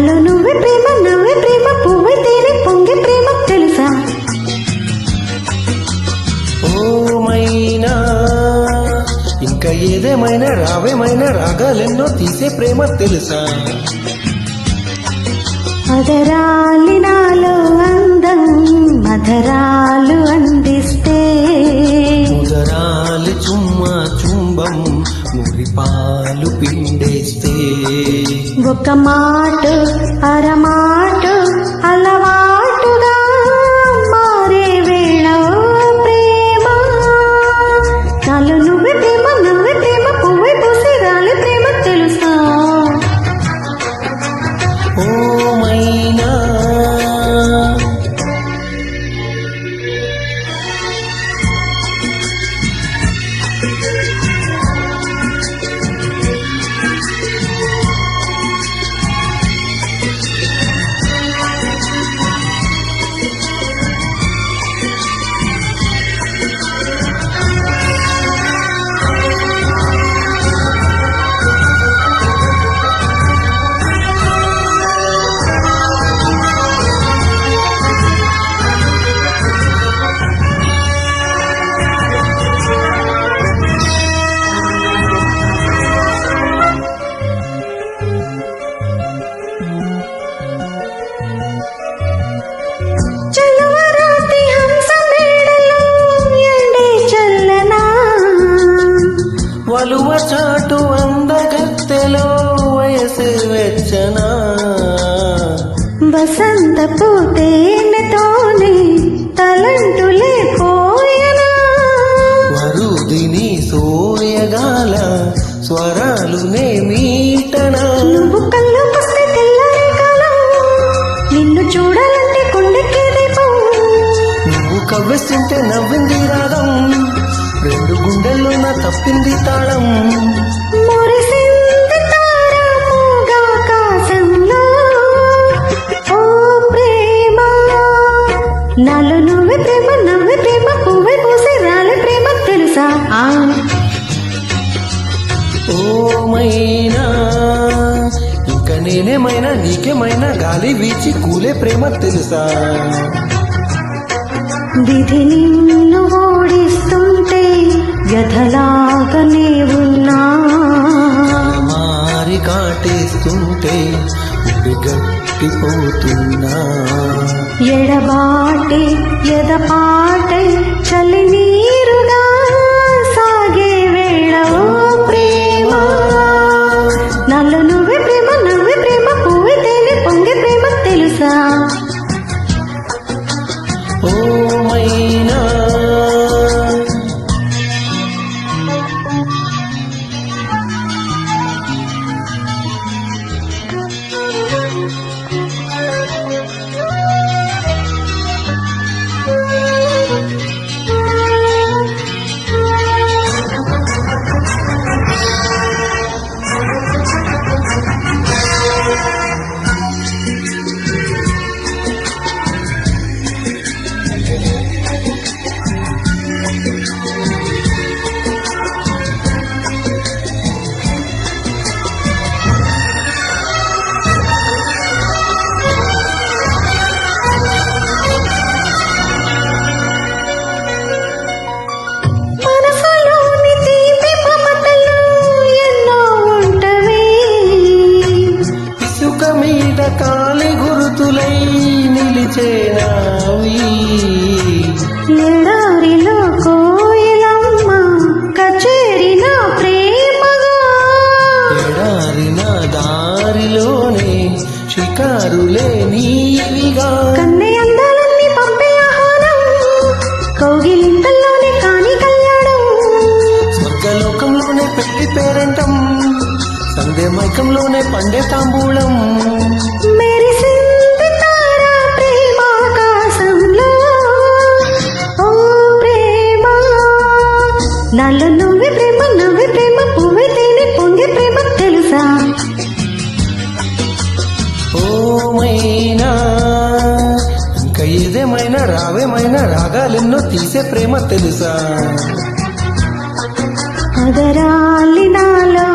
నాలో నువ్వే ప్రేమ నవ్వే ప్రేమ పువ్వే తేనె పొంగే ప్రేమ తెలుసా ఓ మైనా ఇంకా ఏదేమైనా రావేమైనా రాగాలెన్నో తీసే ప్రేమ తెలుసా అదరాలి నాలో అందం మధరాలు అందిస్తే ముదరాలు చుమ్మా చుంబం మురిపాలు పిండేస్తే ఒక మాట అరమాట అలవాటుగా మారే వేళ ప్రేమ నాలో నువ్వే ప్రేమ నవ్వే ప్రేమ పువ్వే పూసి రాలే ప్రేమ తెలుసా ఓ మైనా చలవరాతి హంస మేడలో ఎండే చల్లనా వలువ చాటు అందగత్తెలో వయసు వెచ్చనా వసంతపు తేనెతోనే తలంటులే పోయనా వరుదిని సోయగాల స్వరాలునే మీటనా నువ్వు కళ్ళు వస్తే తెల్లారే కాలం నిన్ను చూడాలంటే కొండెక్కే దీపం నువ్వు కవ్వెస్తుంటే నవ్వింది రాగం రెండు గుండెల్లో నా తప్పింది తాళం మురిసింది తార మూగాకాశంలో ఓ ప్రేమ నాలో నువ్వే ప్రేమ నవ్వే ప్రేమ పువ్వే పూసి రాలే ప్రేమ తెలుసా ఓ మైనా ఇంకా నేనేమైనా నీకేమైనా గాలి వీచి కూలే ప్రేమ తెలుసా విధి నిన్ను ఓడిస్తుంటే వ్యధలాగానే ఉన్నా మారి కాటేస్తుంటే గట్టిపోతున్నా ఎడబాటే ఎదపాటే చలి నీరుగా సాగే వేళ ఓ ప్రేమ నాలో నువ్వే ప్రేమ నవ్వే ప్రేమ పువ్వే తేనె పొంగే ప్రేమ తెలుసా ఓ మైనా మనసులోని తీపి మమతలు ఎన్నో ఉంటవే ఇసుక మీద కాలి గుర్తులై నిలిచేనావి ఎడారిలో కోయిలమ్మ కచేరిన ప్రేమగా ఎడారిన దారిలోనే షికారులే నీవిగా కన్నె అందాలన్నీ పంపే ఆహారం కౌగిలింతల్లోనే కాని కళ్యాణం స్వర్గలోకంలోనే పెళ్లి పేరంటం సందే మైకంలోనే పండే తాంబూలం మెరిసింది తార ప్రేమాకాశంలో ఓ ప్రేమ నాలో నువ్వే ప్రేమ నవ్వే ప్రేమ పువ్వే తేనె పొంగే ప్రేమ తెలుసా ఓ మైనా ఇంకా ఏదేమైనా రావేమైనా రాగాలెన్నో తీసే ప్రేమ తెలుసా అదరాలి నాలో